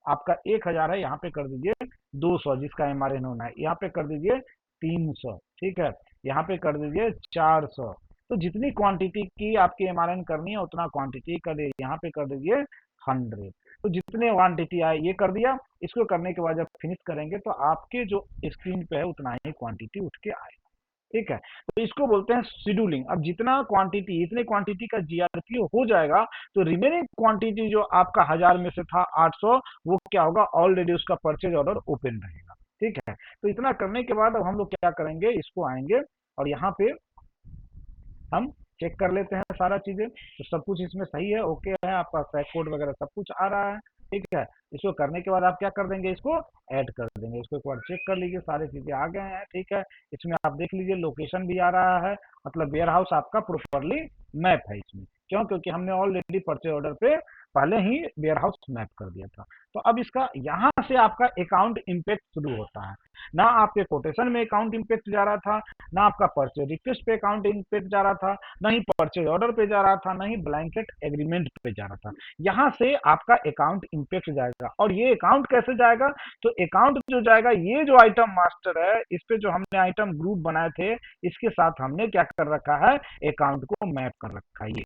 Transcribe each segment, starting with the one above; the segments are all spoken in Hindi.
आपका 1000 है, यहाँ पे कर दीजिए 200 जिसका एमआरएन होना है, यहाँ पे कर दीजिए 300, ठीक है, यहाँ पे कर दीजिए 400। तो जितनी क्वांटिटी की आपकी एमआरएन करनी है उतना क्वांटिटी कर दीजिए, यहाँ पे कर दीजिए 100। तो जितने क्वांटिटी आए ये कर दिया। इसको करने के बाद जब फिनिश करेंगे तो आपके जो स्क्रीन पे है उतना ही क्वांटिटी उठ के आएगा, ठीक है। तो इसको बोलते हैं शेड्यूलिंग। अब जितना क्वांटिटी, इतने क्वांटिटी का जीआरपी हो जाएगा तो रिमेनिंग क्वांटिटी जो आपका 1000 में से था 800, वो क्या होगा, ऑलरेडी उसका परचेज ऑर्डर ओपन रहेगा, ठीक है। तो इतना करने के बाद अब हम लोग क्या करेंगे, इसको आएंगे और यहाँ पे हम चेक कर लेते हैं सारा चीजें। तो सब कुछ इसमें सही है, ओके है, आपका ट्रैक कोड वगैरह सब कुछ आ रहा है, ठीक है। इसको करने के बाद आप क्या कर देंगे, इसको ऐड कर देंगे। इसको एक बार चेक कर लीजिए, सारी चीजें आ गए हैं, ठीक है। इसमें आप देख लीजिए लोकेशन भी आ रहा है, मतलब वेयर हाउस आपका प्रॉपरली मैप है इसमें। क्यों? क्योंकि हमने ऑलरेडी परचेज ऑर्डर पे पहले ही वेयर हाउस मैप कर दिया था। तो अब इसका यहाँ से आपका अकाउंट इम्पैक्ट शुरू होता है। ना आपके कोटेशन में अकाउंट इम्पैक्ट जा रहा था, ना आपका परचेज रिक्वेस्ट पे अकाउंट इम्पैक्ट जा रहा था, ना ही परचेज ऑर्डर पे जा रहा था, ना ही ब्लैंकेट एग्रीमेंट पे जा रहा था। यहाँ से आपका अकाउंट इम्पैक्ट जाएगा। और ये अकाउंट कैसे जाएगा, तो अकाउंट जो जाएगा, ये जो आइटम मास्टर है इस पे जो हमने आइटम ग्रुप बनाए थे, इसके साथ हमने क्या कर रखा है, अकाउंट को मैप कर रखा है।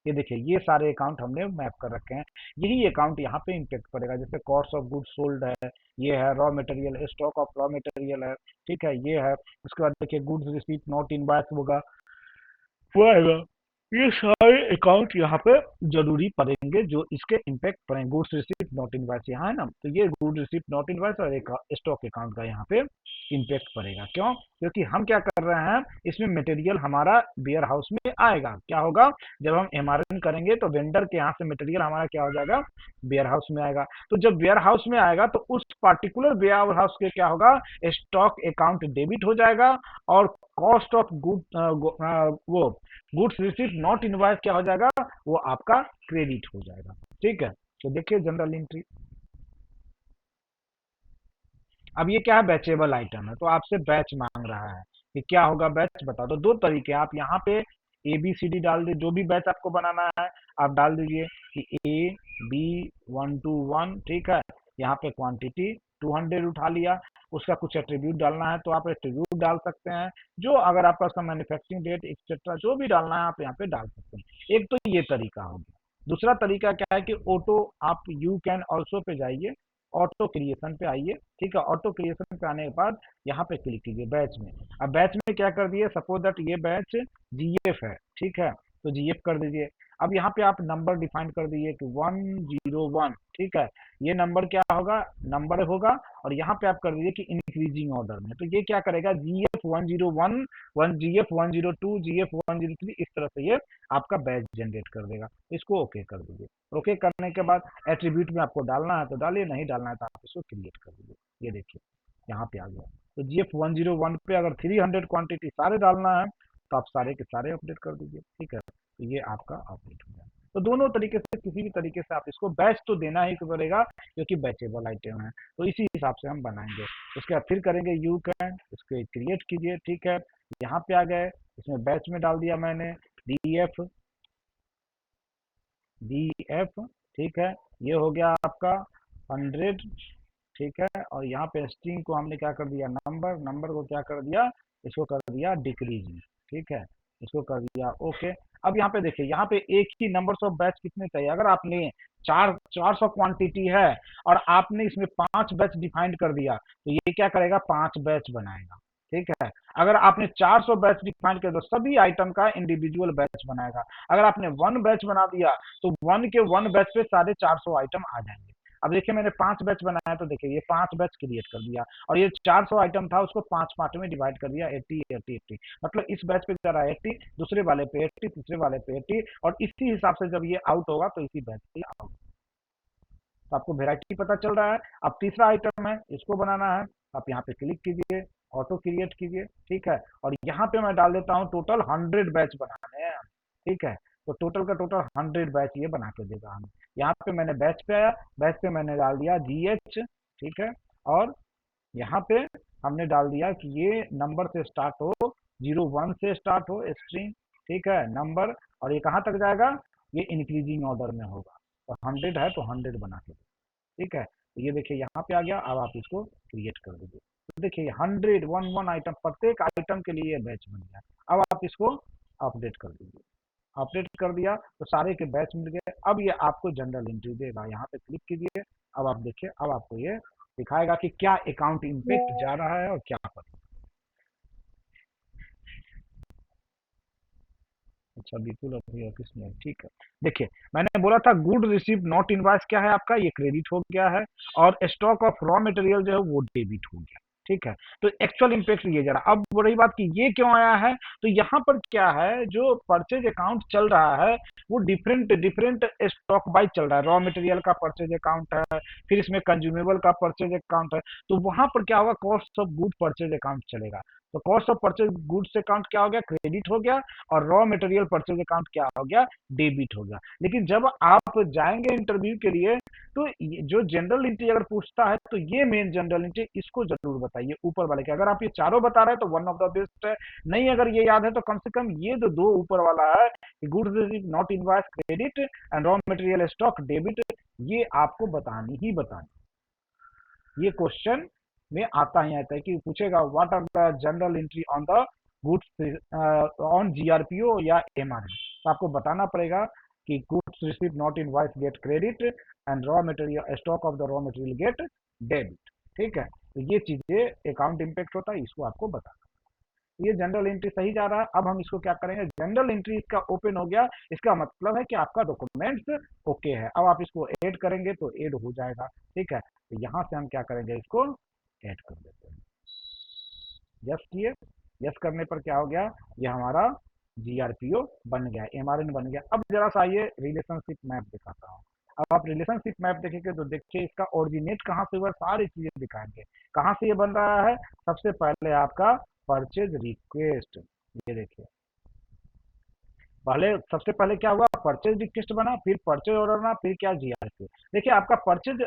ये देखिए, ये सारे अकाउंट हमने मैप कर रखे हैं। यही अकाउंट यहाँ पे इम्पेक्ट पड़ेगा। जैसे कॉस्ट ऑफ गुड्स सोल्ड है, ये है raw material, stock of raw material है, ठीक है, ये है। उसके बाद देखिए गुड्स रिसीट नॉट इनवॉइस होगा, वो आएगा। ये सारे अकाउंट यहाँ पे जरूरी पड़ेंगे जो इसके इम्पैक्ट पड़ेंगे। गुड्स रिसीप्ट नॉट इनवॉइस यहाँ है ना, तो ये गुड रिसीप्ट नॉट इनवॉइस और एक स्टॉक अकाउंट का यहाँ पे इम्पैक्ट पड़ेगा। क्यों? क्योंकि हम क्या कर रहे हैं, इसमें मटेरियल हमारा वेयर हाउस में आएगा। क्या होगा, जब हम एमआरएन करेंगे तो वेंडर के यहाँ से मटेरियल हमारा क्या हो जाएगा, वेयर हाउस में आएगा। तो जब वेयर हाउस में आएगा तो उस पार्टिकुलर वेयर हाउस के क्या होगा, स्टॉक अकाउंट डेबिट हो जाएगा और कॉस्ट ऑफ गुड वो गुड्स रिसीट नॉट इनवॉइस क्या हो जाएगा, वो आपका क्रेडिट हो जाएगा, ठीक है। तो देखिए जनरल एंट्री। अब ये क्या है, बैचेबल आइटम है, तो आपसे बैच मांग रहा है कि क्या होगा बैच, बताओ। तो दो तरीके, आप यहाँ पे ए बी सी डी डाल दीजिए, जो भी बैच आपको बनाना है आप डाल दीजिए कि ए बी 121, ठीक है। यहाँ पे क्वांटिटी 200 उठा लिया, उसका कुछ एट्रीब्यूट डालना है तो आप एट्रीब्यूट डाल सकते हैं, जो अगर आपका उसका मैन्युफैक्चरिंग डेट एक्सेट्रा जो भी डालना है आप यहाँ पे डाल सकते हैं। एक तो ये तरीका हो गया। दूसरा तरीका क्या है कि ऑटो, आप यू कैन ऑल्सो पे जाइए, ऑटो क्रिएशन पे आइए, ठीक है। ऑटो क्रिएशन पे आने के बाद यहाँ पे क्लिक कीजिए बैच में। अब बैच में क्या कर दिए, सपोज दैट ये बैच जीएफ है, ठीक है, तो जीएफ कर दीजिए। अब यहाँ पे आप नंबर डिफाइन कर दीजिए कि 101, ठीक है। ये नंबर क्या होगा, नंबर होगा। और यहाँ पे आप कर दीजिए कि इंक्रीजिंग ऑर्डर में, तो ये क्या करेगा, जीएफ 101, जीएफ 102, जीएफ 103, इस तरह से ये आपका बैच जनरेट कर देगा। इसको ओके कर दीजिए। ओके करने के बाद एट्रीब्यूट में आपको डालना है तो डालिए, नहीं डालना है तो आप इसको क्रिएट कर दीजिए। ये देखिए यहाँ पे आ गया। तो जीएफ 101 पे अगर 300 क्वांटिटी सारे डालना है तो आप सारे के सारे अपडेट कर दीजिए, ठीक है। तो ये आपका अपडेट हो जाए। तो दोनों तरीके से, किसी भी तरीके से आप इसको बैच तो देना ही पड़ेगा क्योंकि बैचेबल आइटम है, तो इसी हिसाब से हम बनाएंगे। उसके बाद फिर करेंगे यू कैन, इसको क्रिएट कीजिए, ठीक है। यहाँ पे आ गए, इसमें बैच में डाल दिया मैंने डीएफ, ठीक है। ये हो गया आपका 100, ठीक है। और यहाँ पे स्ट्रिंग को हमने क्या कर दिया, नंबर, नंबर को क्या कर दिया, इसको कर दिया डिक्रीज, ठीक है। इसको कर दिया ओके। अब यहाँ पे देखिए, यहाँ पे एक ही नंबर ऑफ बैच कितने चाहिए, अगर आपने 400 क्वांटिटी है और आपने इसमें 5 बैच डिफाइंड कर दिया तो ये क्या करेगा, 5 बैच बनाएगा, ठीक है। अगर आपने 400 बैच डिफाइन किया तो सभी आइटम का इंडिविजुअल बैच बनाएगा। अगर आपने 1 बैच बना दिया तो 1 बैच पे साढ़े 400 आइटम आ जाएंगे। अब देखिए मैंने 5 बैच बनाया तो देखिए ये 5 बैच क्रिएट कर दिया और ये 400 आइटम था उसको 5 पार्ट में डिवाइड कर दिया, 80 80 80। मतलब इस बैच पे जा रहा है 80, दूसरे वाले पे 80, तीसरे वाले पे 80, और इसी हिसाब से जब ये आउट होगा तो इसी बैच से आउट। तो आपको वेराइटी पता चल रहा है। अब तीसरा आइटम है, इसको बनाना है। आप यहाँ पे क्लिक कीजिए, ऑटो क्रिएट कीजिए, ठीक है। और यहाँ पे मैं डाल देता हूँ टोटल 100 बैच बनाने हैं, ठीक है। तो टोटल का टोटल 100 बैच ये बना के देगा हमें। यहाँ पे मैंने बैच पे आया, बैच पे मैंने डाल दिया जीएच, ठीक है। और यहाँ पे हमने डाल दिया कि ये नंबर से स्टार्ट हो, 01 से स्टार्ट हो स्ट्रिंग, ठीक है, नंबर। और ये कहाँ तक जाएगा, ये इंक्रीजिंग ऑर्डर में होगा। तो 100 है तो 100 बना के, ठीक है। तो ये देखिए यहाँ पे आ गया। अब आप इसको क्रिएट कर दीजिए। तो देखिए 100 वन वन आइटम, प्रत्येक आइटम के लिए ये बैच बन गया। अब आप इसको अपडेट कर दीजिए। अपडेट कर दिया तो सारे के बैच मिल गए। अब ये आपको जनरल एंट्री देगा। यहाँ पे क्लिक कीजिए। अब आप देखिए, अब आपको ये दिखाएगा कि क्या अकाउंट इम्पैक्ट जा रहा है और क्या पर। अच्छा, बिल्कुल अभी ऑफिस में है, ठीक है। देखिए, मैंने बोला था गुड रिसीव नॉट इनवॉइस क्या है आपका, ये क्रेडिट हो गया है। और स्टॉक ऑफ रॉ मटेरियल जो है वो डेबिट हो गया, ठीक है। तो एक्चुअल इम्पैक्ट ये जा रहा। अब रही बात कि ये क्यों आया है, तो यहाँ पर क्या है, जो परचेज अकाउंट चल रहा है वो डिफरेंट डिफरेंट स्टॉक वाइज चल रहा है। रॉ मटेरियल का परचेज अकाउंट है, फिर इसमें कंज्यूमेबल का परचेज अकाउंट है। तो वहां पर क्या होगा, cost of good purchase account चलेगा। तो cost of purchase goods account क्या हो गया, क्रेडिट हो गया। और रॉ मटेरियल परचेज अकाउंट क्या हो गया, डेबिट हो गया। लेकिन जब आप जाएंगे इंटरव्यू के लिए, तो जो जनरल एंट्री अगर पूछता है तो ये मेन जनरल एंट्री, इसको जरूर बताइए ऊपर वाले के। अगर आप ये चारों बता रहे हैं तो वन ऑफ द बेस्ट है। नहीं अगर ये याद है तो कम से कम ये जो दो ऊपर वाला है, goods receive not invoice credit and raw material stock debit, ये आपको बतानी ही बतानी। ये क्वेश्चन में आता ही आता है कि पूछेगा what are the general entry on the goods on GRPO या एमआरएम। तो आपको बताना पड़ेगा कि goods receive not invoice get credit and raw material stock of the raw material get debit, ठीक है। तो ये चीजें अकाउंट इम्पैक्ट होता है, इसको आपको बताना। ये जनरल एंट्री सही जा रहा है। अब हम इसको क्या करेंगे, जनरल एंट्री इसका ओपन हो गया, इसका मतलब है कि आपका डॉक्यूमेंट्स ओके है। अब आप इसको ऐड करेंगे तो ऐड हो जाएगा, ठीक है। तो यहाँ से हम क्या करेंगे, इसको ऐड कर देते हैं। यस किए। यस करने पर क्या हो गया, ये हमारा जीआरपीओ बन गया, एमआरएन बन गया। अब जरा सा ये रिलेशनशिप मैप दिखाता हूँ। अब आप रिलेशनशिप मैप देखेंगे तो देखिए इसका ओरिजिनेट कहाँ से हुआ, सारी चीजें दिखाएंगे। कहाँ से ये बन रहा है, सबसे पहले आपका परचेज रिक्वेस्ट। ये देखिए, पहले सबसे पहले क्या हुआ, परचेज रिक्वेस्ट बना, फिर परचेज ऑर्डर बना, फिर क्या, जीआरपी। देखिए आपका परचेज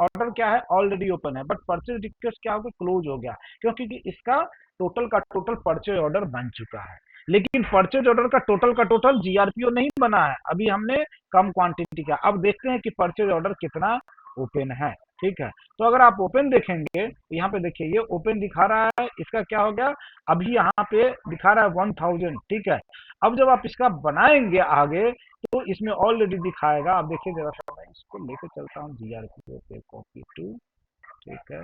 ऑर्डर क्या है, ऑलरेडी ओपन है, बट परचेज रिक्वेस्ट क्या हो गया, क्लोज हो गया। क्योंकि इसका टोटल का टोटल परचेज ऑर्डर बन चुका है। लेकिन परचेज ऑर्डर का टोटल जीआरपीओ नहीं बना है, अभी हमने कम क्वांटिटी का। अब देखते हैं कि परचेज ऑर्डर कितना ओपन है, ठीक है। तो अगर आप ओपन देखेंगे, यहाँ पे देखिए ये ओपन दिखा रहा है, इसका क्या हो गया, अभी यहाँ पे दिखा रहा है 1000, ठीक है। अब जब आप इसका बनाएंगे आगे, तो इसमें ऑलरेडी दिखाएगा। आप देखिए जरा सा, मैं इसको लेके चलता हूँ जीआरपी पे, कॉपी टू, ठीक है।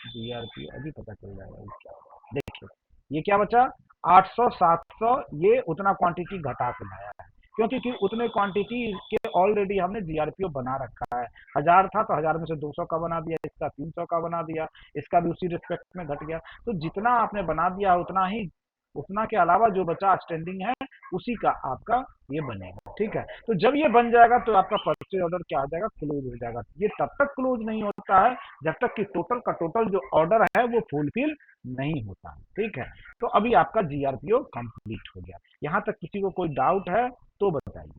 जीआरपी अभी पता चल जाएगा ये क्या होगा। देखिए ये क्या बचा, 800 700, ये उतना क्वांटिटी घटा के लाया है। क्योंकि कि उतने क्वांटिटी के ऑलरेडी हमने जीआरपीओ बना रखा है। 1000 था तो 1000 में से 200 का बना दिया, इसका 300 का बना दिया, इसका भी उसी रिस्पेक्ट में घट गया। तो जितना आपने बना दिया उतना ही, उतना के अलावा जो बचा स्टैंडिंग है, उसी का आपका ये बनेगा, ठीक है। तो जब ये बन जाएगा तो आपका परचेज ऑर्डर क्या हो जाएगा, क्लोज हो जाएगा। ये तब तक क्लोज नहीं होता है जब तक कि टोटल का टोटल जो ऑर्डर है वो फुलफिल नहीं होता, ठीक है। तो अभी आपका जीआरपीओ कंप्लीट हो गया। यहाँ तक किसी को कोई डाउट है तो बताइए।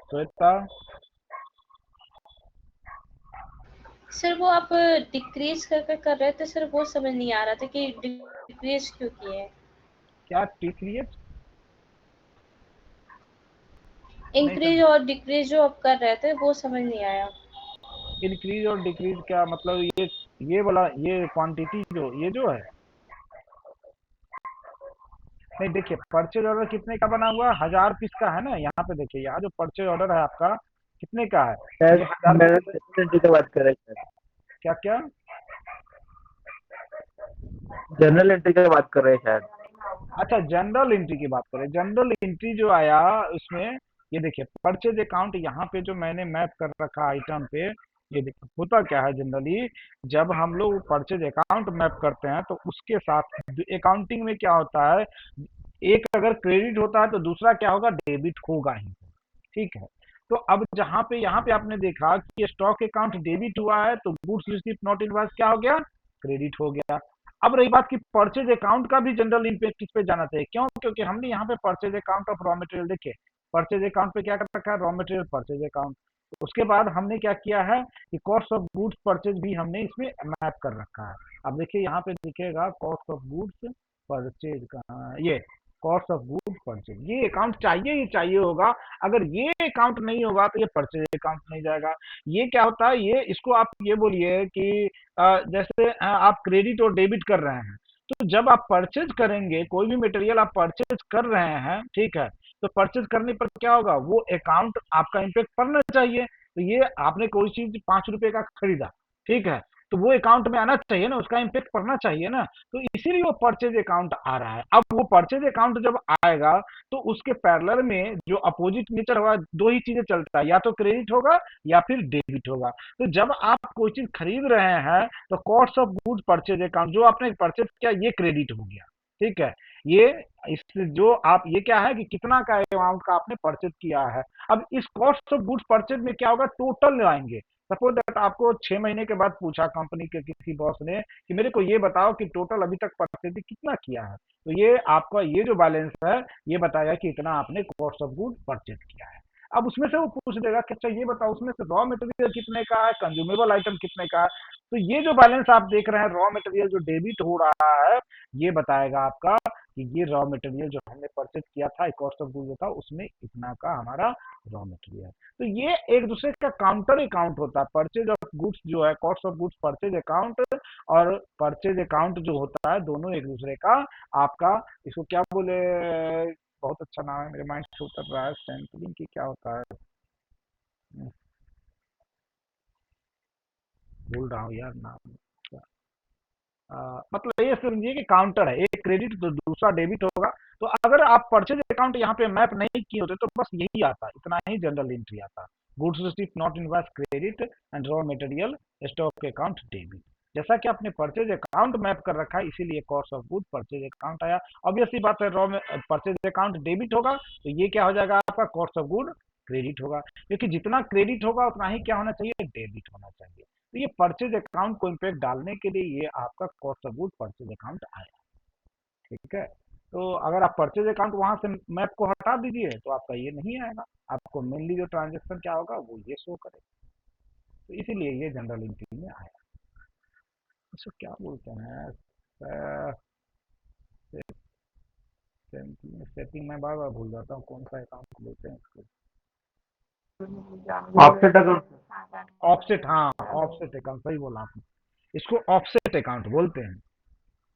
श्वेता, सर वो आप डिक्रीज करके कर रहे थे सर, वो समझ नहीं आ रहा था कि डिक्रीज क्यों किए हैं। क्या टी नहीं इंक्रीज समझ। और डिक्रीज जो आप कर रहे थे वो समझ नहीं आया। इंक्रीज और डिक्रीज क्या मतलब, ये वाला, ये क्वांटिटी जो ये जो है, नहीं देखिए परचेज ऑर्डर कितने का बना हुआ है, 1000 पीस का है ना। यहाँ पे देखिए, यहाँ जो परचेज ऑर्डर है आपका कितने का है, सर ये 1000 पीस। जनरल एंट्री की बात कर रहे हैं सर। क्या क्या, जनरल एंट्री की बात कर रहे हैं शायद। अच्छा जनरल एंट्री की बात करें। जनरल एंट्री जो आया उसमें, ये देखिए परचेज अकाउंट यहाँ पे जो मैंने मैप कर रखा आइटम पे, ये देखिए होता क्या है जनरली, जब हम लोग परचेज अकाउंट मैप करते हैं तो उसके साथ अकाउंटिंग में क्या होता है, एक अगर क्रेडिट होता है तो दूसरा क्या होगा, डेबिट होगा ही, ठीक है। तो अब जहाँ पे यहाँ पे आपने देखा कि स्टॉक अकाउंट डेबिट हुआ है, तो गुड्स रिसीव्ड नॉट इनवॉइस क्या हो गया, क्रेडिट हो गया। अब रही बात कि परचेज अकाउंट का भी जनरल इम्पैक्ट इस पे जाना चाहिए, क्यों, क्योंकि हमने यहाँ पे purchase account of raw material देखे, परचेज अकाउंट पे क्या कर रखा है, रॉ मटेरियल परचेज अकाउंट। उसके बाद हमने क्या किया है कि कॉस्ट ऑफ गुड्स परचेज भी हमने इसमें मैप कर रखा है। अब देखिए यहाँ पे दिखेगा कॉस्ट ऑफ गुड्स परचेज का, ये कॉस्ट ऑफ गुड्स परचेज, ये अकाउंट चाहिए ही चाहिए होगा। अगर ये अकाउंट नहीं होगा तो ये परचेज अकाउंट नहीं जाएगा। ये क्या होता है, ये इसको आप ये बोलिए कि जैसे आप क्रेडिट और डेबिट कर रहे हैं, तो जब आप परचेज करेंगे, कोई भी मटेरियल आप परचेज कर रहे हैं, ठीक है, तो परचेज करने पर क्या होगा, वो अकाउंट आपका इम्पेक्ट पड़ना चाहिए। तो ये आपने कोई चीज 5 रुपए का खरीदा, ठीक है, तो वो अकाउंट में आना चाहिए ना, उसका इम्पेक्ट पड़ना चाहिए ना। तो इसीलिए वो परचेज अकाउंट आ रहा है। अब वो परचेज अकाउंट जब आएगा तो उसके पैरेलल में जो अपोजिट नेचर होगा, दो ही चीजें चलता है, या तो क्रेडिट होगा या फिर डेबिट होगा। तो जब आप कोई चीज खरीद रहे हैं तो cost of good purchase account जो आपने परचेज किया ये क्रेडिट हो गया, ठीक है। ये इस जो आप ये क्या है कि कितना का अमाउंट का आपने परचेज किया है। अब इस कॉस्ट ऑफ गुड्स परचेज में क्या होगा, टोटल लाएंगे। सपोज दैट आपको 6 महीने के बाद पूछा कंपनी के किसी बॉस ने कि मेरे को ये बताओ कि टोटल अभी तक परचेज कितना किया है, तो ये आपका ये जो बैलेंस है ये बताएगा कि इतना आपने कॉस्ट ऑफ गुड परचेज किया है। अब उसमें से वो पूछ देगा कि अच्छा ये बताओ उसमें से रॉ मटेरियल कितने का है, कंज्यूमेबल आइटम कितने का है। तो ये जो बैलेंस आप देख रहे हैं, रॉ मटेरियल जो डेबिट हो रहा है, ये बताएगा आपका कि ये रॉ मटेरियल जो हमने परचेज किया था, कॉस्ट ऑफ गुड जो था उसमें इतना का हमारा रॉ मटेरियल। तो ये एक दूसरे का काउंटर अकाउंट होता है। परचेज ऑफ गुड्स जो है, cost of goods purchase account और परचेज अकाउंट जो होता है, दोनों एक दूसरे का आपका, इसको क्या बोले, बहुत अच्छा नाम है, मेरे माइंड से उतर रहा है, सैंपलिंग की क्या होता है, भूल रहा हूँ यार नाम। मतलब ये समझिए कि काउंटर है, एक क्रेडिट तो दूसरा डेबिट होगा। तो अगर आप परचेज अकाउंट यहाँ पे मैप नहीं किए होते तो बस यही आता, इतना ही जनरल एंट्री आता, goods received not invoice credit and raw material stock account debit. जैसा कि आपने परचेज अकाउंट मैप कर रखा है इसीलिए cost of good purchase account आया। ऑब्वियस सी बात है, रॉ में परचेज अकाउंट डेबिट होगा तो ये क्या हो जाएगा, आपका कॉस्ट ऑफ गुड क्रेडिट होगा, क्योंकि जितना क्रेडिट होगा उतना ही क्या होना चाहिए, डेबिट होना चाहिए। तो ये परचेज अकाउंट को इम्पैक्ट डालने के लिए ये आपका cost of good purchase account आया, ठीक है। तो अगर आप परचेज अकाउंट वहां से मैप को हटा दीजिए तो आपका ये नहीं आएगा, आपको मेनली जो ट्रांजेक्शन क्या होगा वो ये शो करेगा। तो इसीलिए ये जनरल एंट्री में आया। इसको क्या बोलते हैं, सेटिंग में बार बार भूल जाता हूँ कौन सा अकाउंट बोलते हैं इसको। Offset account. ऑफसेट, हाँ ऑफसेट अकाउंट, सही बोला आपने, इसको ऑफसेट अकाउंट बोलते हैं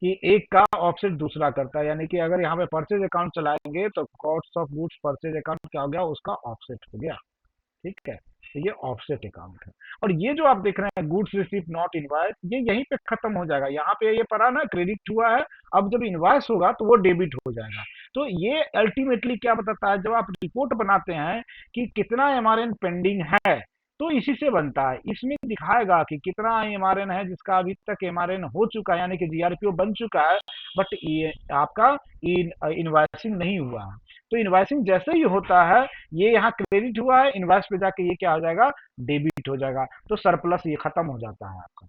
कि एक का ऑफसेट दूसरा करता है। यानी कि अगर यहाँ पे परचेज अकाउंट चलाएंगे तो cost of goods purchase account क्या हो गया, उसका ऑफसेट हो गया, ठीक है। तो ये ऑफसेट अकाउंट है। और ये जो आप देख रहे हैं गुड्स रिसीव्ड नॉट इनवॉइस, ये यहीं पे खत्म हो जाएगा। यहाँ पे ये पड़ा ना क्रेडिट हुआ है, अब जब इनवॉइस होगा तो वो डेबिट हो जाएगा। तो ये अल्टीमेटली क्या बताता है, जब आप रिपोर्ट बनाते हैं कि कितना एमआरएन पेंडिंग है, तो इसी से बनता है। इसमें दिखाएगा कि कितना एमआरएन है जिसका अभी तक एमआरएन हो चुका है, यानी कि जीआरपीओ बन चुका है, बट ये आपका इनवॉइसिंग नहीं हुआ है। तो इनवॉइसिंग जैसे ही होता है, ये यहाँ क्रेडिट हुआ है, इनवॉइस पे जाके ये क्या हो जाएगा, डेबिट हो जाएगा। तो सरप्लस ये खत्म हो जाता है आपका,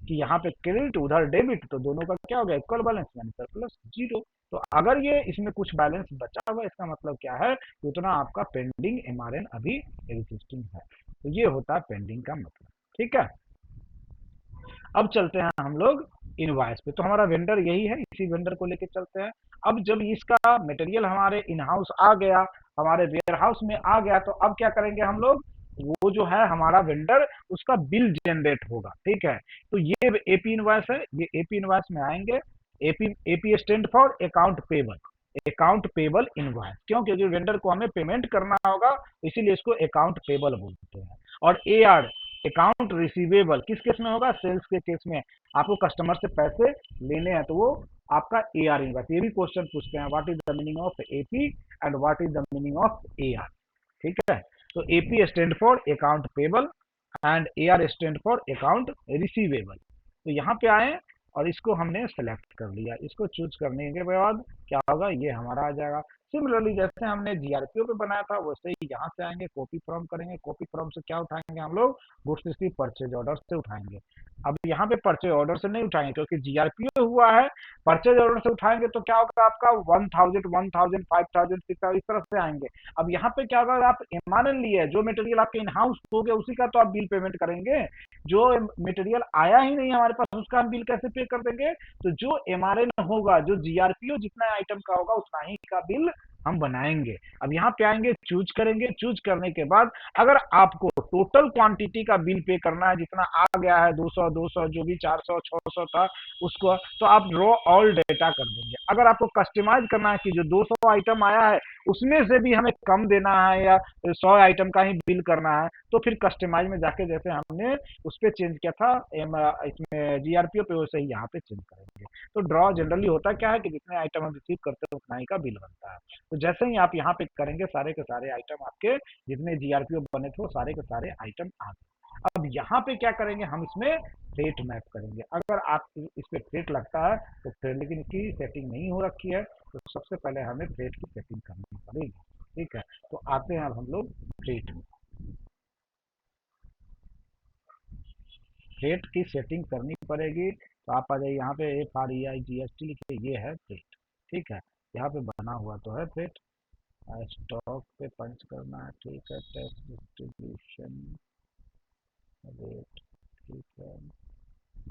कि यहाँ पे क्रेडिट उधर डेबिट, तो दोनों का क्या हो गया, इक्वल बैलेंस, यानी सरप्लस जीरो। तो अगर ये इसमें कुछ बैलेंस बचा हुआ, इसका मतलब क्या है कि उतना आपका पेंडिंग एमआरएन अभी एग्जिस्टिंग है। तो ये होता है पेंडिंग का मतलब, ठीक है। अब चलते हैं हम लोग इनवॉइस पे। तो हमारा वेंडर यही है, इसी वेंडर को लेके चलते हैं। अब जब इसका मटेरियल हमारे इन हाउस आ गया, हमारे वेयर हाउस में आ गया, तो अब क्या करेंगे हम लोग, वो जो है हमारा वेंडर, उसका बिल जनरेट होगा, ठीक है। तो ये एपी इनवॉइस है, ये एपी इनवॉइस में आएंगे। AP AP stand for account payable, account payable invoice, क्यों, क्योंकि वेंडर को हमें पेमेंट करना होगा, इसीलिए इसको अकाउंट पेबल बोलते हैं। और ए आर अकाउंट रिसीवेबल किस केस में होगा, सेल्स के केस में, आपको कस्टमर से पैसे लेने हैं तो वो आपका ए आर इनवॉइस। ये भी क्वेश्चन पूछते हैं, what is the meaning of AP and what is the meaning of A R, ठीक है। तो AP stand for account payable and A R stand for account receivable. तो यहाँ पे आए और इसको हमने सेलेक्ट कर लिया। इसको चूज करने के बाद क्या होगा, ये हमारा आ जाएगा। सिमिलरली जैसे हमने जीआरपीओ पे बनाया था वैसे ही यहाँ से आएंगे, कॉपी फ्रॉम करेंगे। कॉपी फ्रॉम से क्या उठाएंगे हम लोग, गुड्स रिसीव परचेज ऑर्डर से उठाएंगे। अब यहाँ पे परचेज ऑर्डर से नहीं उठाएंगे क्योंकि जीआरपीओ हुआ है। परचेज ऑर्डर से उठाएंगे तो क्या होगा, आपका 1000, 1000, 5000, 6000 इस तरह से आएंगे। अब यहाँ पे क्या होगा, आप एमआरएन लिए, जो मटेरियल आपके इन हाउस हो गया उसी का तो आप बिल पेमेंट करेंगे। जो मटेरियल आया ही नहीं हमारे पास, उसका हम बिल कैसे पे कर देंगे। तो जो एमआरएन होगा, जो जीआरपीओ जितना आइटम का होगा उतना ही का बिल हम बनाएंगे। अब यहाँ पे आएंगे, चूज करेंगे, चूज करने के बाद अगर आपको टोटल क्वांटिटी का बिल पे करना है, जितना आ गया है 200 200 जो भी 400 600 था उसको, तो आप रो ऑल डेटा कर देंगे। अगर आपको कस्टमाइज करना है कि जो 200 आइटम आया है उसमें से भी हमें कम देना है या 100 आइटम का ही बिल करना है, तो फिर कस्टमाइज में जाके जैसे हमने उस पर चेंज किया था इसमें जीआरपीओ पे, वैसे ही यहाँ पे चेंज करेंगे। तो ड्रॉ जनरली होता क्या है कि जितने आइटम हम रिसीव करते हैं उतना ही का बिल बनता है। तो जैसे ही आप यहाँ पे करेंगे, सारे के सारे आइटम आपके जितने जीआरपीओ बने थे वो सारे के सारे आइटम आ गए। अब यहाँ पे क्या करेंगे, हम इसमें फ्रेट मैप करेंगे। अगर आप इस पे फ्रेट लगता है तो फ्रेट, लेकिन इसकी सेटिंग नहीं हो रखी है, तो सबसे पहले हमें फ्रेट की सेटिंग करनी पड़ेगी। ठीक है, तो आते हैं अब हम लोग फ्रेट में। फ्रेट की सेटिंग करनी पड़ेगी, तो आप आ जाइए यहाँ पे FREIGST लिखिए, ये है फ्रेट। ठीक है, यहाँ पे बना हुआ तो है फ्रेट। स्टॉक पे पंच करना है, ठीक है, टैक्स डिस्ट्रीब्यूशन रेट, ठीक है,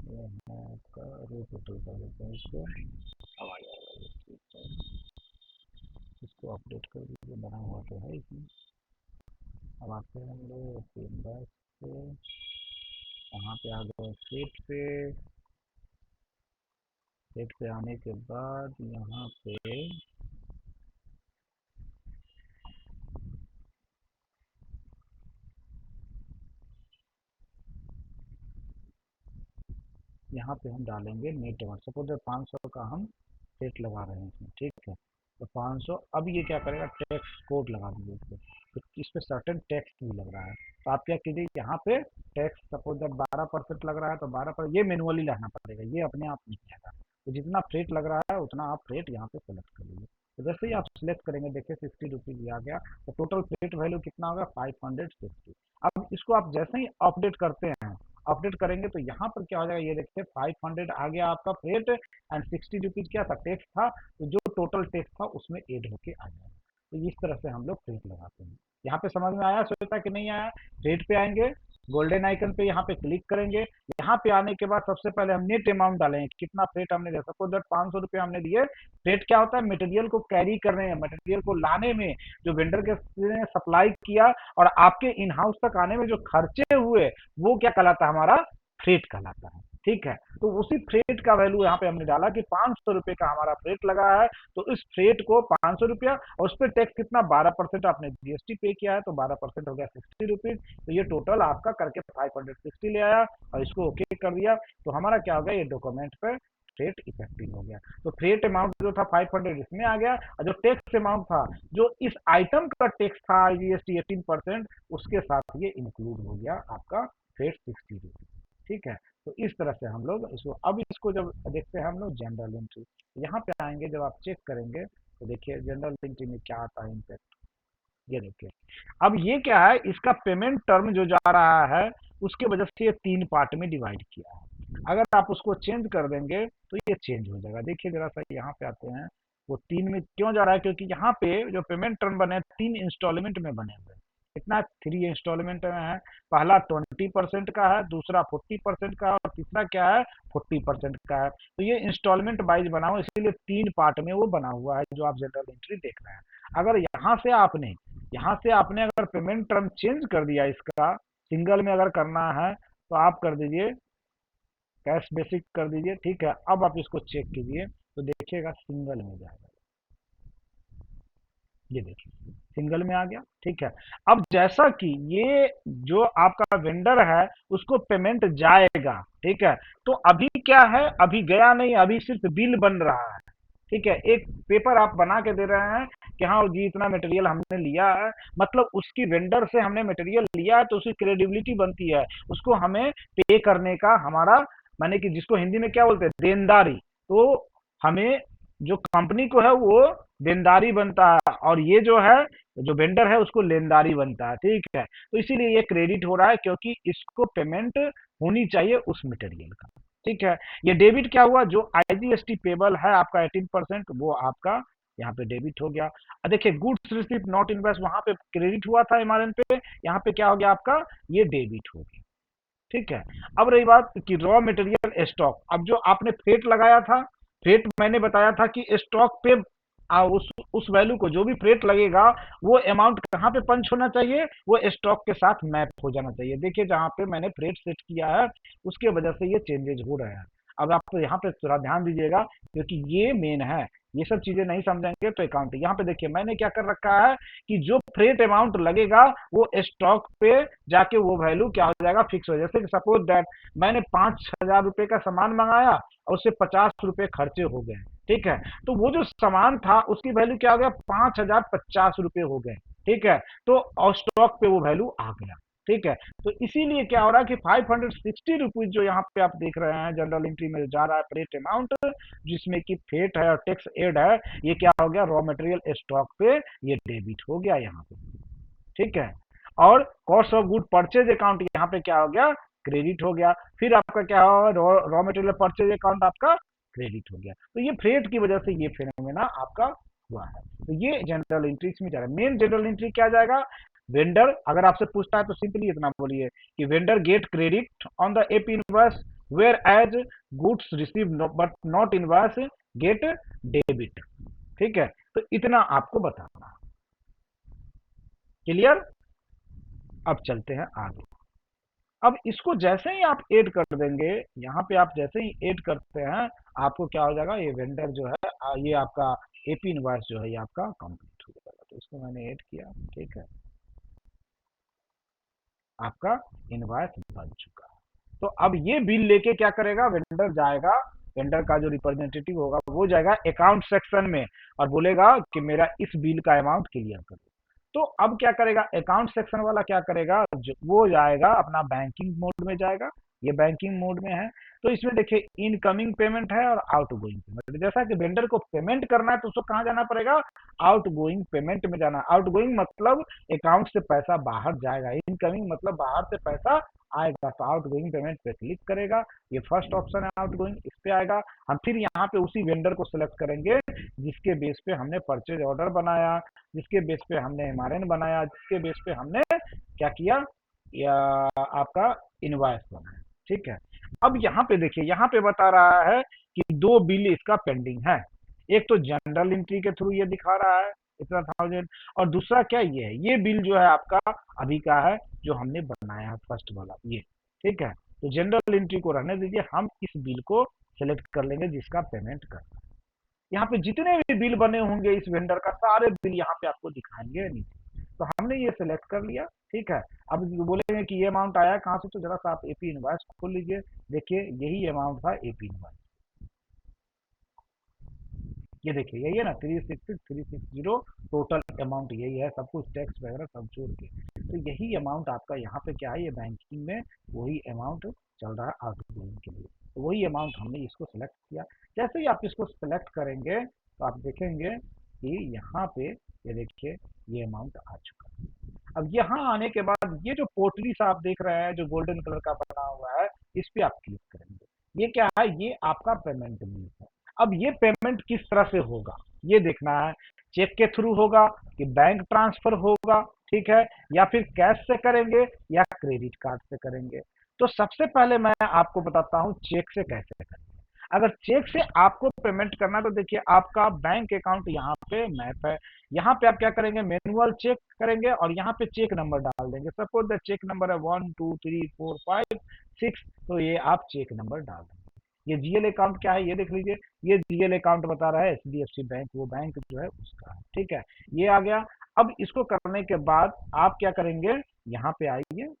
ये है आपका रो टोटल कर देते हैं इसको। अब आ जाएगा ये, ठीक है, इसको अपडेट कर दीजिए, बना हुआ तो है इसमें। अब आते हैं हम लोग फीडबैक पे, यहाँ पे आ गए सेट पे। सेट पे आने के बाद यहाँ पे हम डालेंगे नेट अमाउंट। सपोज 500 का हम रेट लगा रहे हैं इसमें, ठीक है, तो 500। अब ये क्या करेगा, टैक्स कोड लगा दीजिए इस पे, तो इस पे सर्टेन टैक्स भी लग रहा है। तो आप क्या कीजिए, यहाँ पे टैक्स सपोज जब 12% लग रहा है तो 12%, ये मैनुअली लाना पड़ेगा, ये अपने आप नहीं आएगा। तो जितना फ्रेट लग रहा है उतना आप फ्रेट यहाँ पे सेलेक्ट कर लीजिए। तो जैसे ही आप सिलेक्ट करेंगे, देखिए 60 रुपीज़ आ गया, तो टोटल फ्रेट वैल्यू कितना होगा, 560। अब इसको आप जैसे ही अपडेट करते हैं, अपडेट करेंगे तो यहाँ पर क्या हो जाएगा, ये देखिए 500 आ गया आपका फ्रेट, एंड 60 रुपीज़ क्या था, टैक्स था, तो जो टोटल टैक्स था उसमें ऐड होके आ जाएगा। तो इस तरह से हम लोग फ्रेट लगाते हैं। यहाँ पे समझ में आया श्वेता कि नहीं आया? रेट पे आएंगे, गोल्डन आइकन पे यहाँ पे क्लिक करेंगे। यहाँ पे आने के बाद सबसे पहले हम नेट अमाउंट डालेंगे, कितना फ्रेट हमने दिया। सपोज दैट 500 रुपये हमने दिए। फ्रेट क्या होता है, मटेरियल को कैरी करने में, मटेरियल को लाने में, जो वेंडर के सप्लाई किया और आपके इन हाउस तक आने में जो खर्चे हुए, वो क्या कहलाता है, हमारा फ्रेट कहलाता है। ठीक है, तो उसी फ्रेट का वैल्यू यहाँ पे हमने डाला कि 500 रुपये का हमारा फ्रेट लगा है, तो इस फ्रेट को 500 रुपया, और उस पर टैक्स कितना, 12% आपने जीएसटी पे किया है, तो 12% हो गया 60 रुपीज। तो ये टोटल आपका करके 560 ले आया, और इसको ओके कर दिया, तो हमारा क्या हो गया, ये डॉक्यूमेंट पे फ्रेट इफेक्टिव हो गया। तो फ्रेट अमाउंट जो था 500 इसमें आ गया, और जो टैक्स अमाउंट था, जो इस आइटम का टैक्स था जीएसटी 18%, उसके साथ ये इंक्लूड हो गया आपका फ्रेट 60 रुपीज। ठीक है, तो इस तरह से हम लोग इसको, अब इसको जब देखते हैं हम लोग जनरल एंट्री, यहाँ पे आएंगे, जब आप चेक करेंगे तो देखिए जनरल एंट्री में क्या आता है इम्पैक्ट। ये देखिए, अब ये क्या है, इसका पेमेंट टर्म जो जा रहा है उसके वजह से ये 3 पार्ट में डिवाइड किया है। अगर आप उसको चेंज कर देंगे तो ये चेंज हो जाएगा। देखिए जरा सा, यहाँ पे आते हैं, वो 3 में क्यों जा रहा है, क्योंकि यहाँ पे जो पेमेंट टर्म बने 3 इंस्टॉलमेंट में बने हुए हैं। कितना, 3 इंस्टॉलमेंट में है। पहला 20% का है, दूसरा 40% का है, और तीसरा क्या है, 40% का है। तो ये इंस्टॉलमेंट वाइज बना हुआ, इसीलिए 3 पार्ट में वो बना हुआ है जो आप जनरल एंट्री देख रहे हैं। अगर यहाँ से आपने अगर पेमेंट टर्म चेंज कर दिया, इसका सिंगल में अगर करना है तो आप कर दीजिए कैश बेसिक कर दीजिए। ठीक है, अब आप इसको चेक कीजिए तो देखिएगा सिंगल में जाएगा। ये देखिए सिंगल में आ गया। ठीक है, अब जैसा कि ये जो आपका वेंडर है उसको पेमेंट जाएगा, ठीक है, तो अभी क्या है, अभी गया नहीं, अभी सिर्फ बिल बन रहा है। ठीक है, एक पेपर आप बना के दे रहे हैं कि हाँ जी इतना मटेरियल हमने लिया है, मतलब उसकी वेंडर से हमने मटेरियल लिया है, तो उसकी क्रेडिबिलिटी बनती है, उसको हमें पे करने का हमारा, माने कि जिसको हिंदी में क्या बोलते हैं, देनदारी। तो हमें जो कंपनी को है वो देनदारी बनता है, और ये जो है जो वेंडर है उसको लेनदारी बनता है। ठीक है, तो इसीलिए ये क्रेडिट हो रहा है, क्योंकि इसको पेमेंट होनी चाहिए उस मटेरियल का। ठीक है, ये डेबिट क्या हुआ, जो आईजीएसटी पेबल है आपका 18%, वो आपका यहाँ पे डेबिट हो गया। अब देखिए गुड्स रिसीप्ट नॉट इनवॉइस, वहां पे क्रेडिट हुआ था एमआरएन पे, यहाँ पे क्या हो गया आपका, ये डेबिट हो गया। ठीक है, अब रही बात कि रॉ मटेरियल स्टॉक, अब जो आपने फ्रेट लगाया था, फ्रेट मैंने बताया था कि स्टॉक पे उस वैल्यू को जो भी फ्रेट लगेगा वो अमाउंट कहाँ पे पंच होना चाहिए, वो स्टॉक के साथ मैप हो जाना चाहिए। देखिए जहाँ पे मैंने फ्रेट सेट किया है उसके वजह से ये चेंजेज हो रहे हैं। अब आप तो यहाँ पे थोड़ा ध्यान दीजिएगा क्योंकि ये मेन है। ये सब चीजें नहीं समझेंगे तो अकाउंट यहाँ पे देखिए मैंने क्या कर रखा है कि जो फ्रेट अमाउंट लगेगा वो स्टॉक पे जाके वो वैल्यू क्या हो जाएगा, फिक्स हो जाएगा। जैसे कि सपोज दैट मैंने 5,000 रुपए का सामान मंगाया और उससे 50 रुपए खर्चे हो गए, ठीक है, तो वो जो सामान था उसकी वैल्यू क्या हो गया, 5,050 रुपए हो गए, ठीक है, तो स्टॉक पे वो वैल्यू आ गया, ठीक है। तो इसीलिए क्या हो रहा है कि 560 रुपीज जो यहाँ पे आप देख रहे हैं जनरल एंट्री में जा रहा है फ्रेट अमाउंट, जिसमें कि फेट है और टैक्स एड है, ये क्या हो गया, रॉ मटेरियल स्टॉक पे ये डेबिट हो गया यहाँ पे, ठीक है। और cost of good purchase account यहाँ पे क्या हो गया, क्रेडिट हो गया। फिर आपका क्या होगा, रॉ मटेरियल परचेज अकाउंट आपका क्रेडिट हो गया। तो ये फ्रेट की वजह से ये फिनोमेना आपका हुआ है। तो ये जनरल एंट्री में जा रहा है। मेन जनरल एंट्री क्या जाएगा, वेंडर अगर आपसे पूछता है तो सिंपली इतना बोलिए कि vendor get credit on the AP invoice whereas goods receive but not invoice get debit, ठीक है। तो इतना आपको बताना, क्लियर। अब चलते हैं आगे। अब इसको जैसे ही आप ऐड कर देंगे, यहाँ पे आप जैसे ही ऐड करते हैं आपको क्या हो जाएगा, ये वेंडर जो है ये आपका एपी इनवॉइस जो है ये आपका कंप्लीट हो जाएगा। तो इसको मैंने ऐड किया, ठीक है, आपका इनवॉइस बन चुका है। तो अब ये बिल लेके क्या करेगा, वेंडर जाएगा, वेंडर का जो रिप्रेजेंटेटिव होगा वो जाएगा अकाउंट सेक्शन में और बोलेगा कि मेरा इस बिल का अमाउंट क्लियर कर दो। तो अब क्या करेगा अकाउंट सेक्शन वाला, क्या करेगा, वो जाएगा अपना बैंकिंग मोड में जाएगा। ये बैंकिंग मोड में है तो इसमें देखिए इनकमिंग पेमेंट है और आउट गोइंग पेमेंट। जैसा कि वेंडर को पेमेंट करना है तो उसको कहाँ जाना पड़ेगा, आउट गोइंग पेमेंट में जाना। आउट गोइंग मतलब अकाउंट से पैसा बाहर जाएगा, इनकमिंग मतलब बाहर से पैसा आएगा। तो आउट गोइंग पेमेंट पे क्लिक करेगा, ये फर्स्ट ऑप्शन है आउट गोइंग, इस पे आएगा। हम फिर यहाँ पे उसी वेंडर को सिलेक्ट करेंगे जिसके बेस पे हमने परचेज ऑर्डर बनाया, जिसके बेस पे हमने एमआरएन बनाया, जिसके बेस पे हमने क्या किया, या आपका इनवॉइस बनाया, ठीक है। अब यहाँ पे देखिए, यहाँ पे बता रहा है कि दो बिल इसका पेंडिंग है। एक तो जनरल एंट्री के थ्रू ये दिखा रहा है इतना 1000, और दूसरा क्या ये है, ये बिल जो है आपका अभी का है जो हमने बनाया है फर्स्ट वाला ये, ठीक है। तो जनरल एंट्री को रहने दीजिए, हम इस बिल को सिलेक्ट कर लेंगे जिसका पेमेंट करना है। यहाँ पे जितने भी बिल बने होंगे इस वेंडर का सारे बिल यहाँ पे आपको दिखाएंगे नीचे। तो हमने ये सिलेक्ट कर लिया, ठीक है। अब बोलेंगे कि ये अमाउंट आया कहाँ से, तो जरा सा आप एपी इनवॉइस खोल लीजिए, देखिए यही अमाउंट था एपी इनवॉइस। ये देखिए यही है ना, 360 टोटल अमाउंट यही है, सब कुछ टैक्स वगैरह सब जोड़ के। तो यही अमाउंट आपका यहाँ पे क्या है, ये बैंकिंग में वही अमाउंट चल रहा है आउट गोइंग के लिए। तो वही अमाउंट हमने इसको सिलेक्ट किया। जैसे ही आप इसको सिलेक्ट करेंगे तो आप देखेंगे कि यहाँ पे ये देखिए ये अमाउंट आ चुका है। अब यहाँ आने के बाद ये जो पोटली सा आप देख रहे हैं जो गोल्डन कलर का बना हुआ है, इस पे आप क्लिक करेंगे। ये क्या है, ये आपका पेमेंट बिल है। अब ये पेमेंट किस तरह से होगा ये देखना है, चेक के थ्रू होगा कि बैंक ट्रांसफर होगा, ठीक है, या फिर कैश से करेंगे या क्रेडिट कार्ड से करेंगे। तो सबसे पहले मैं आपको बताता हूँ चेक से कैसे करेंगे। अगर चेक से आपको पेमेंट करना है तो देखिए आपका बैंक अकाउंट यहाँ पे मैप है। यहाँ पे आप क्या करेंगे, मैनुअल चेक करेंगे और यहाँ पे चेक नंबर डाल देंगे। सपोज द चेक नंबर है 1 2 3 4 5 6, तो ये आप चेक नंबर डाल देंगे। ये जीएल अकाउंट क्या है ये देख लीजिए, ये जीएल अकाउंट बता रहा है एचडीएफसी बैंक, वो बैंक जो है उसका है, ठीक है। ये आ गया। अब इसको करने के बाद आप क्या करेंगे, यहाँ पे आइए,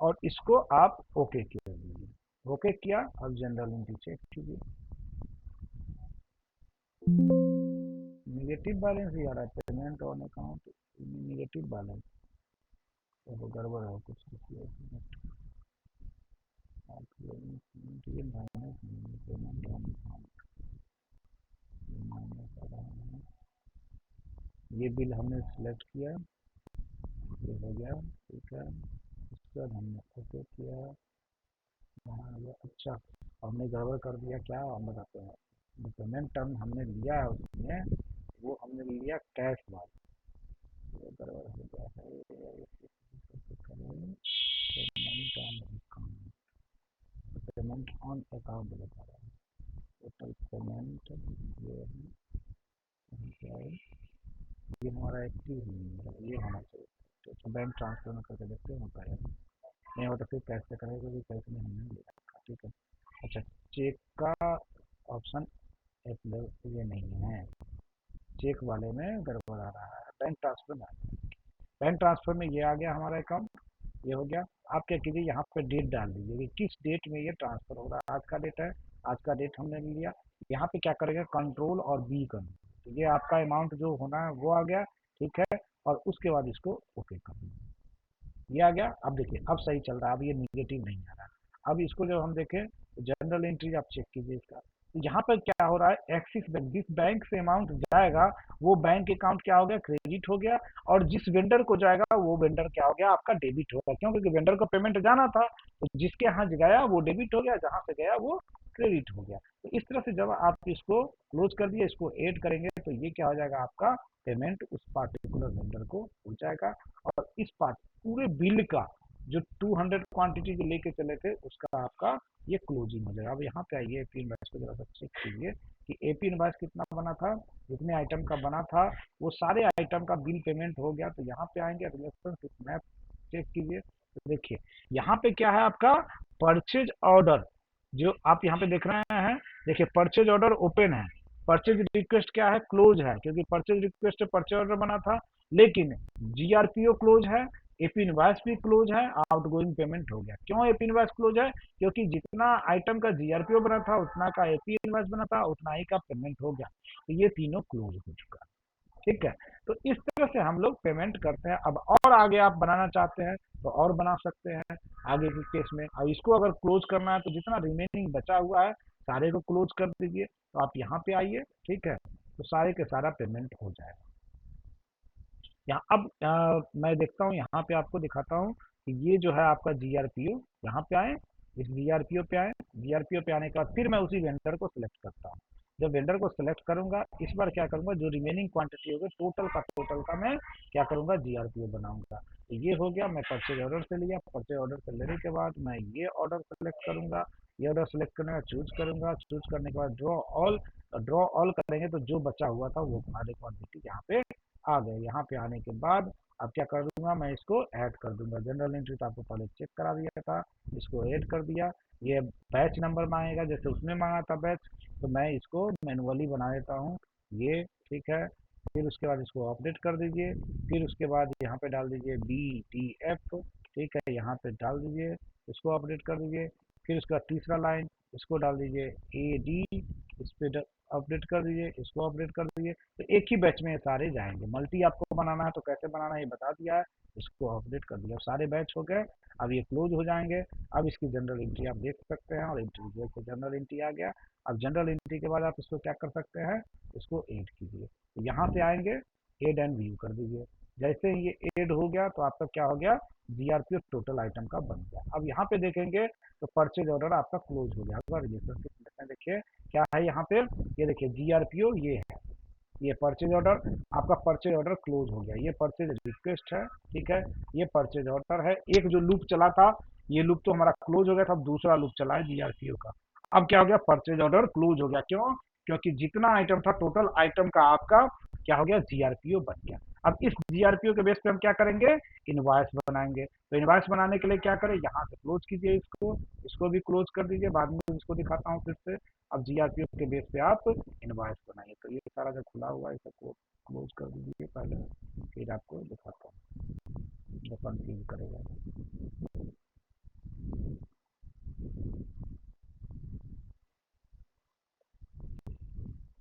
और इसको आप ओके कर दीजिए। ओके किया, अब जनरल एंट्री चेक कीजिए, निगेटिव बैलेंस ही आ रहा है, payment on account negative balance, तो गड़बड़ है कुछ ये minus payment on account minus आ रहा है। ये बिल हमने सिलेक्ट किया, ये हो गया, ठीक है। उसके बाद हमने ओके किया, यहाँ आ गया। अच्छा, हमने गड़बड़ कर दिया क्या, हम बताते हैं। जो पेमेंट टर्म हमने लिया है उसमें, वो हमने लिया कैश वाला ये बराबर हो गया है पेमेंट ऑन अकाउंट बता रहा है टोटल पेमेंट ये है, ये हमारा एक्टिव ही नहीं है, ये होना चाहिए तो बैंक ट्रांसफर में करके देखते हैं होता है नहीं होता फिर कैसे करेगा क्योंकि कैसे में हमने लिया था, ठीक है। अच्छा चेक का ऑप्शन ये नहीं है, चेक वाले में गड़बड़ आ रहा है, बैंक ट्रांसफर में बैंक ट्रांसफर में ये आ गया हमारा अकाउंट, ये हो गया। आप क्या कीजिए यहाँ पे डेट डाल दीजिए कि किस डेट में ये ट्रांसफर हो रहा है, आज का डेट है, आज का डेट हमने लिया। यहाँ पे क्या करेंगे कंट्रोल और बी कर, तो ये आपका अमाउंट जो होना है वो आ गया, ठीक है। और उसके बाद इसको ओके कर दीजिए, ये आ गया। अब देखिए अब सही चल रहा है, अब ये निगेटिव नहीं आ रहा। अब इसको जब हम देखें तो जनरल एंट्री आप चेक कीजिए इसका, तो यहाँ पर क्या हो रहा है एक्सिस बैंक, जिस बैंक से अमाउंट जाएगा वो बैंक अकाउंट क्या हो गया क्रेडिट हो गया, और जिस वेंडर को जाएगा वो वेंडर क्या हो गया आपका डेबिट होगा, क्यों क्योंकि वेंडर को पेमेंट जाना था, तो जिसके यहाँ गया वो डेबिट हो गया, जहाँ से गया वो क्रेडिट हो गया। तो इस तरह से जब आप इसको क्लोज कर दिए, इसको ऐड करेंगे तो ये क्या हो जाएगा आपका पेमेंट उस पार्टिकुलर वेंडर को हो जाएगा, और इस पार्ट पूरे बिल का जो 200 क्वांटिटी जो लेके चले थे उसका आपका ये क्लोजिंग हो जाएगा। अब यहाँ पे आइए एपी इनवॉइस को जरा सा चेक कीजिए कि एपी इनवॉइस कितना बना था, जितने आइटम का बना था वो सारे आइटम का बिल पेमेंट हो गया। तो यहाँ पे आएंगे रिलेशनशिप मैप चेक कीजिए, तो देखिए यहाँ पे क्या है आपका परचेज ऑर्डर, जो आप यहाँ पे देख रहे हैं, देखिए परचेज ऑर्डर ओपन है, परचेज रिक्वेस्ट क्या है क्लोज है, क्योंकि परचेज रिक्वेस्ट परचेज ऑर्डर बना था, लेकिन जीआरपीओ क्लोज है, एपी इनवॉइस भी क्लोज है, आउटगोइंग पेमेंट हो गया। क्यों एपी इनवॉइस क्लोज है, क्योंकि जितना आइटम का जीआरपीओ बना था उतना का एपी इनवॉइस बना था, उतना ही का पेमेंट हो गया, तो ये तीनों क्लोज हो चुका है, ठीक है। तो इस तरह से हम लोग पेमेंट करते हैं। अब और आगे आप बनाना चाहते हैं तो और बना सकते हैं आगे के केस में। अब इसको अगर क्लोज करना है तो जितना रिमेनिंग बचा हुआ है सारे को क्लोज कर दीजिए, तो आप यहाँ पे आइए, ठीक है, तो सारे के सारा पेमेंट हो जाएगा। यहाँ अब मैं देखता हूँ, यहाँ पे आपको दिखाता हूँ कि ये जो है आपका जीआरपीओ, यहाँ पे आए, इस जीआरपीओ पे आए, जीआरपीओ पे आने के बाद फिर मैं उसी वेंडर को सिलेक्ट करता हूँ। जब वेंडर को सिलेक्ट करूंगा इस बार क्या करूंगा, जो रिमेनिंग क्वांटिटी होगी टोटल का मैं क्या करूंगा जीआरपीओ बनाऊंगा। तो ये हो गया, मैं परचेज ऑर्डर से लिया, परचेज ऑर्डर से लेने के बाद मैं ये ऑर्डर सेलेक्ट करूंगा, ये ऑर्डर सेलेक्ट करने का चूज करूंगा, चूज करने के बाद ड्रॉ ऑल करेंगे तो जो बचा हुआ था वो हमारे क्वांटिटी यहाँ पे आ गए। यहाँ पे आने के बाद अब क्या कर दूंगा, मैं इसको ऐड कर दूंगा। जनरल एंट्री तो आपको पहले चेक करा दिया था, इसको ऐड कर दिया। ये बैच नंबर मांगेगा जैसे उसने मांगा था बैच, तो मैं इसको मैनुअली बना देता हूँ ये, ठीक है। फिर उसके बाद इसको अपडेट कर दीजिए, फिर उसके बाद यहाँ पे डाल दीजिए BTF, ठीक है, यहाँ पे डाल दीजिए, इसको अपडेट कर दीजिए। फिर उसका तीसरा लाइन इसको डाल दीजिए AD, इस पे अपडेट कर दीजिए, इसको अपडेट कर दीजिए। तो एक ही बैच में ये सारे जाएंगे। मल्टी आपको बनाना है तो कैसे बनाना है ये बता दिया है, इसको अपडेट कर दिया, सारे बैच हो गए। अब ये क्लोज हो जाएंगे। अब इसकी जनरल एंट्री आप देख सकते हैं, और एंट्री देखो जनरल एंट्री आ गया। अब जनरल एंट्री के बाद आप इसको क्या कर सकते हैं, इसको ऐड कीजिए, तो यहाँ से आएंगे ऐड एंड व्यू कर दीजिए। जैसे ही ये ऐड हो गया तो आपका क्या हो गया, जीआरपीओ टोटल आइटम का बन गया। अब यहाँ पे देखेंगे तो परचेज ऑर्डर आपका क्लोज हो गया। अगर रिलेशनशिप देखिए क्या है यहाँ पे, ये देखिए जीआरपीओ ये है, ये परचेज ऑर्डर, आपका परचेज ऑर्डर क्लोज हो गया। ये परचेज रिक्वेस्ट है, ठीक है, ये परचेज ऑर्डर है। एक जो लूप चला था ये लूप तो हमारा क्लोज हो गया था, अब दूसरा लूप चला है जीआरपीओ का। अब क्या हो गया, परचेज ऑर्डर क्लोज हो गया। क्यों, क्योंकि जितना आइटम था टोटल आइटम का आपका क्या हो गया, जीआरपीओ बन गया। अब इस जीआरपीओ के बेस पे हम क्या करेंगे, इनवॉइस बनाएंगे। तो इनवॉइस बनाने के लिए क्या करें, यहाँ से क्लोज कीजिए, इसको भी क्लोज कर दीजिए, बाद में इसको दिखाता हूँ फिर से। अब जीआरपीओ के बेस पे आप इनवॉइस बनाइए। तो ये सारा जो खुला हुआ है सबको क्लोज कर दीजिए पहले, फिर आपको दिखाता हूँ, जो कंफ्यूज करेगा।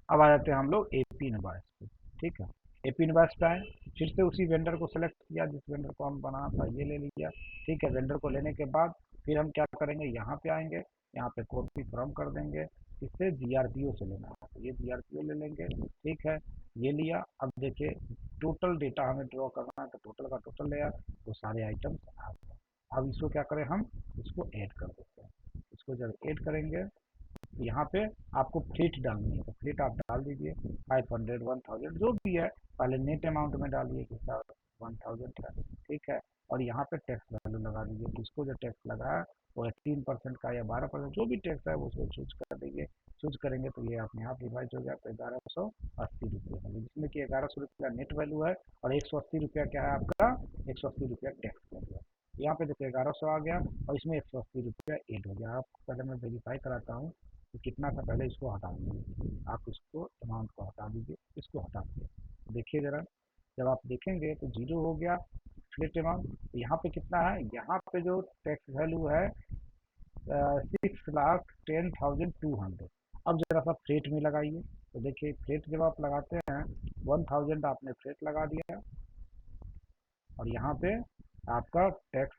अब आ जाते हैं हम लोग एपी इनवॉइस पे, ठीक है। एपी इनवॉइस पे आए, फिर से उसी वेंडर को सेलेक्ट किया जिस वेंडर को हम बनाना था, ये ले लिया, ठीक है। वेंडर को लेने के बाद फिर हम क्या करेंगे, यहाँ पे आएंगे, यहाँ पे कॉपी फ्रॉम कर देंगे, इससे जीआरपीओ से लेना है तो ये जीआरपीओ ले लेंगे, ठीक है, ये लिया। अब देखिए टोटल डेटा हमें ड्रॉ करना है, तो टोटल का टोटल लिया, तो सारे आइटम्स आ गए। अब इसको क्या करें, हम इसको ऐड कर देते हैं। इसको जब ऐड करेंगे यहाँ पे आपको फ्लीट डालनी है, तो फ्लीट आप डाल दीजिए 500 1000 जो भी है, पहले नेट अमाउंट में डालिए कि सर 1000 है, ठीक है। और यहाँ पे टैक्स वैल्यू लगा दीजिए, किसको जो टैक्स लगा है वो 3% का या 12%, जो भी टैक्स है वो उसको चूज कर दीजिए। चूज करेंगे तो ये अपने आप डिवाइड हो गया, तो 1180 रुपये होगी, जिसमें कि 1100 रुपया नेट वैल्यू है और 180 रुपया क्या है आपका, 180 रुपया टैक्स वैल्यू है। यहाँ पे देखिए 1100 आ गया और इसमें 180 रुपया एड हो गया। आप पहले मैं वेरीफाई कराता हूँ कि कितना था, पहले इसको हटा दीजिए, आप इसको अमाउंट को हटा दीजिए, इसको हटा दीजिए। देखिए ज़रा, जब आप देखेंगे तो जीरो हो गया फ्लेट अमाउंट। यहाँ पे कितना है, यहाँ पे जो टैक्स वैल्यू है 6,10,200। अब जरा सा फ्लेट में लगाइए, तो देखिए फ्लेट जब आप लगाते हैं 1000 आपने फ्लेट लगा दिया और यहाँ पे आपका टैक्स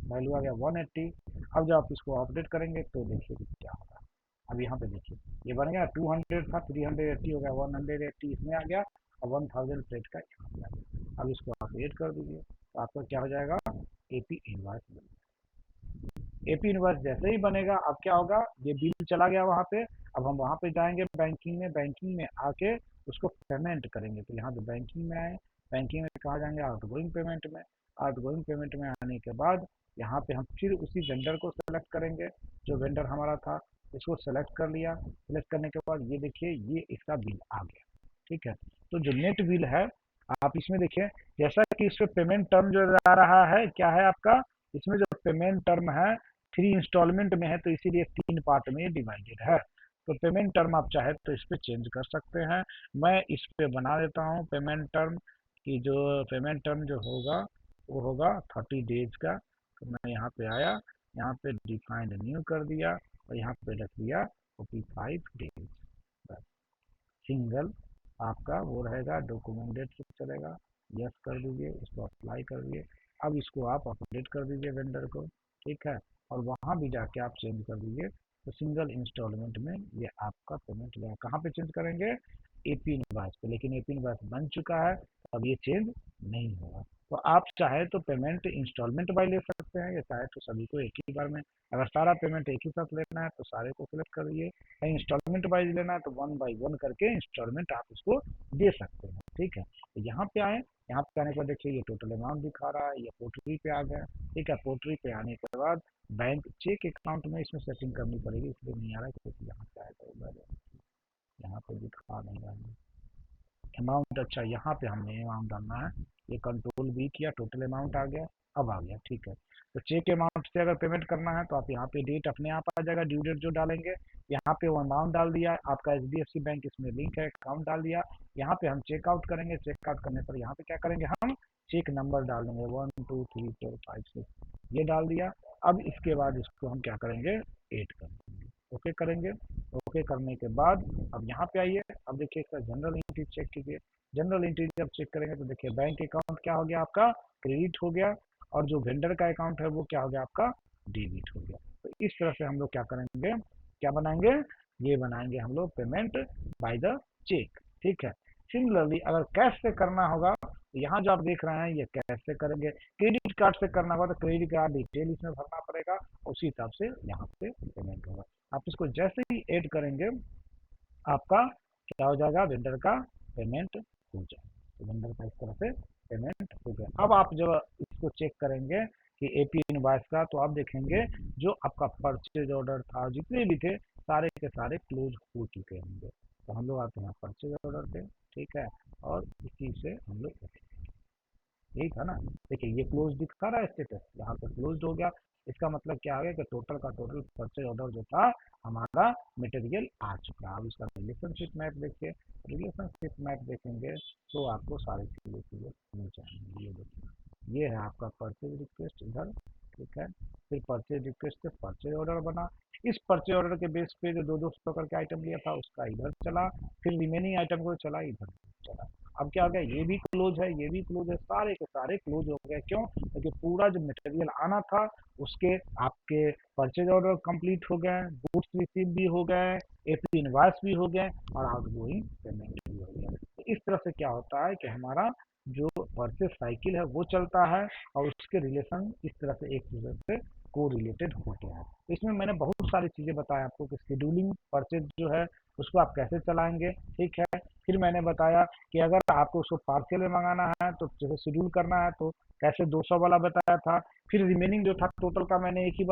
वैल्यू आ गया 180। अब जब आप इसको अपडेट करेंगे तो देखिए क्या होगा। अब यहाँ पे देखिए ये बन गया 200 था, 380 हो गया, 180 इसमें आ गया और 1000 प्लेट का यहाँ पे आ गया। अब इसको आप एड कर दीजिए तो आपका क्या हो जाएगा, एपी इनवॉइस। एपी इनवॉइस जैसे ही बनेगा अब क्या होगा, ये बिल चला गया वहाँ पे। अब हम वहाँ पे जाएंगे बैंकिंग में, बैंकिंग में आके उसको पेमेंट करेंगे। तो यहाँ पे बैंकिंग में आए, बैंकिंग में कहाँ जाएंगे, आउट गोइंग पेमेंट में। आउट गोइंग पेमेंट में आने के बाद यहाँ पे हम फिर उसी वेंडर को सेलेक्ट करेंगे, जो वेंडर हमारा था इसको सेलेक्ट कर लिया। सेलेक्ट करने के बाद ये देखिए ये इसका बिल आ गया, ठीक है। तो जो नेट बिल है आप इसमें देखिए, जैसा कि इस पे पेमेंट टर्म जो आ रहा है क्या है आपका, इसमें जो पेमेंट टर्म है 3 इंस्टॉलमेंट में है, तो इसीलिए 3 पार्ट में डिवाइडेड है। तो पेमेंट टर्म आप चाहे तो इस पे चेंज कर सकते हैं। मैं इस पे बना देता हूँ पेमेंट टर्म की, जो पेमेंट टर्म जो होगा वो होगा 30 डेज का। तो मैं यहाँ पे आया, यहाँ पे डिफाइंड न्यू कर दिया और यहाँ पे रख दिया 45 डेज। बस सिंगल आपका वो रहेगा, डॉक्यूमेंटेड से चलेगा। यस कर दीजिए, इसको अप्लाई कर दीजिए। अब इसको आप अपडेट कर दीजिए वेंडर को, ठीक है। और वहाँ भी जाके आप चेंज कर दीजिए, तो सिंगल इंस्टॉलमेंट में ये आपका पेमेंट लेगा। कहाँ पे चेंज करेंगे, एपी इनवॉइस पे, लेकिन एपी इनवॉइस बन चुका है तो अब ये चेंज नहीं होगा। तो आप चाहे तो पेमेंट इंस्टॉलमेंट बाय ले सकते हैं, या चाहे तो सभी को एक ही बार में। अगर सारा पेमेंट एक ही साथ लेना है तो सारे को सिलेक्ट कर दीजिए, कहीं इंस्टॉलमेंट वाइज लेना है तो 1 बाय 1 करके इंस्टॉलमेंट आप इसको दे सकते हैं, ठीक है। तो यहाँ पे आए, यहाँ पे आने के बाद देखिए ये टोटल अमाउंट दिखा रहा है, ये पोर्टरी पे आ गया, ठीक है। पोर्टरी पे आने के बाद बैंक चेक अकाउंट में इसमें सेटिंग करनी पड़ेगी, इसलिए नहीं आ रहा है क्योंकि यहाँ पे आएगा, यहाँ पे दिखा नहीं रहा है अमाउंट। अच्छा यहाँ पे हमने अमाउंट डालना है, ये कंट्रोल भी किया, टोटल अमाउंट आ गया, अब आ गया, ठीक है। तो चेक अमाउंट से अगर पेमेंट करना है तो आप यहाँ पे डेट अपने आप आ जाएगा, ड्यू डेट जो डालेंगे, यहाँ पे वो अमाउंट डाल दिया, आपका एचडीएफसी बैंक इसमें लिंक है, अकाउंट डाल दिया। यहाँ पे हम चेकआउट करेंगे, चेकआउट करने पर यहाँ पे क्या करेंगे, हम चेक नंबर डाल देंगे 1 2 3 4 5 6, ये डाल दिया। अब इसके बाद इसको हम क्या करेंगे, एड कर देंगे, ओके करेंगे। ओके करने के बाद अब यहाँ पे आइए, अब देखिए इसका जनरल एंट्री चेक कीजिए। जनरल एंट्री जब चेक करेंगे तो देखिए बैंक अकाउंट क्या हो गया आपका, क्रेडिट हो गया, और जो वेंडर का अकाउंट है वो क्या हो गया आपका, डेबिट हो गया। तो इस तरह से हम लोग क्या करेंगे, क्या बनाएंगे, ये बनाएंगे हम लोग पेमेंट बाय द चेक, ठीक है। सिमिलरली अगर कैश से करना होगा तो यहाँ जो आप देख रहे हैं ये कैश से करेंगे। क्रेडिट कार्ड से करना होगा तो क्रेडिट कार्ड डिटेल इसमें भरना पड़ेगा, उसी हिसाब से यहाँ पे पेमेंट होगा। आप इसको जैसे ही ऐड करेंगे आपका क्या हो जाएगा, वेंडर का पेमेंट हो जाएगा। तो वेंडर का इस तरह से पेमेंट हो गया। अब आप जब इसको चेक करेंगे कि एपी इनवॉइस का, तो आप देखेंगे जो आपका परचेज ऑर्डर था, जितने भी थे सारे के सारे क्लोज हो चुके होंगे। तो हम लोग आते हैं परचेज ऑर्डर पे, ठीक है, और इसी से हम लोग यही था ना। देखिए ये क्लोज दिखा रहा है स्टेटस, यहाँ पे क्लोज हो गया। इसका मतलब क्या आ गया कि टोटल का टोटल परचेज ऑर्डर जो था हमारा मटेरियल आ चुका है। अब इसका रिलेशनशिप मैप देखिए, रिलेशनशिप मैप देखेंगे तो आपको सारी चीज़ें मिल जाएंगी। ये देखिए ये है आपका परचेज रिक्वेस्ट इधर, ठीक है। फिर परचेज रिक्वेस्ट से परचेज ऑर्डर बना, इस परचेज ऑर्डर के बेस पे जो 200 करके आइटम लिया था उसका इधर चला, फिर रिमेनिंग आइटम को चला इधर चला। अब क्या हो गया, ये भी क्लोज है, ये भी क्लोज है, सारे के सारे क्लोज हो गए। क्यों, क्योंकि पूरा जो मटेरियल आना था उसके आपके परचेज ऑर्डर कंप्लीट हो गए, गुड्स रिसीव भी हो गए, एपी इनवॉइस भी हो गए और आउटगोइंग पेमेंट भी हो गया। तो इस तरह से क्या होता है कि हमारा जो परचेज साइकिल है वो चलता है और उसके रिलेशन इस तरह से एक दूसरे से को रिलेटेड होते हैं। तो इसमें मैंने बहुत सारी चीज़ें बताया आपको कि शेड्यूलिंग परचेज जो है उसको आप कैसे चलाएंगे, ठीक है। फिर मैंने बताया कि अगर आपको उसको पार्सल में मंगाना है तो जैसे शेड्यूल करना है तो कैसे 200 वाला बताया था। फिर रिमेनिंग जो था टोटल का मैंने एक ही बार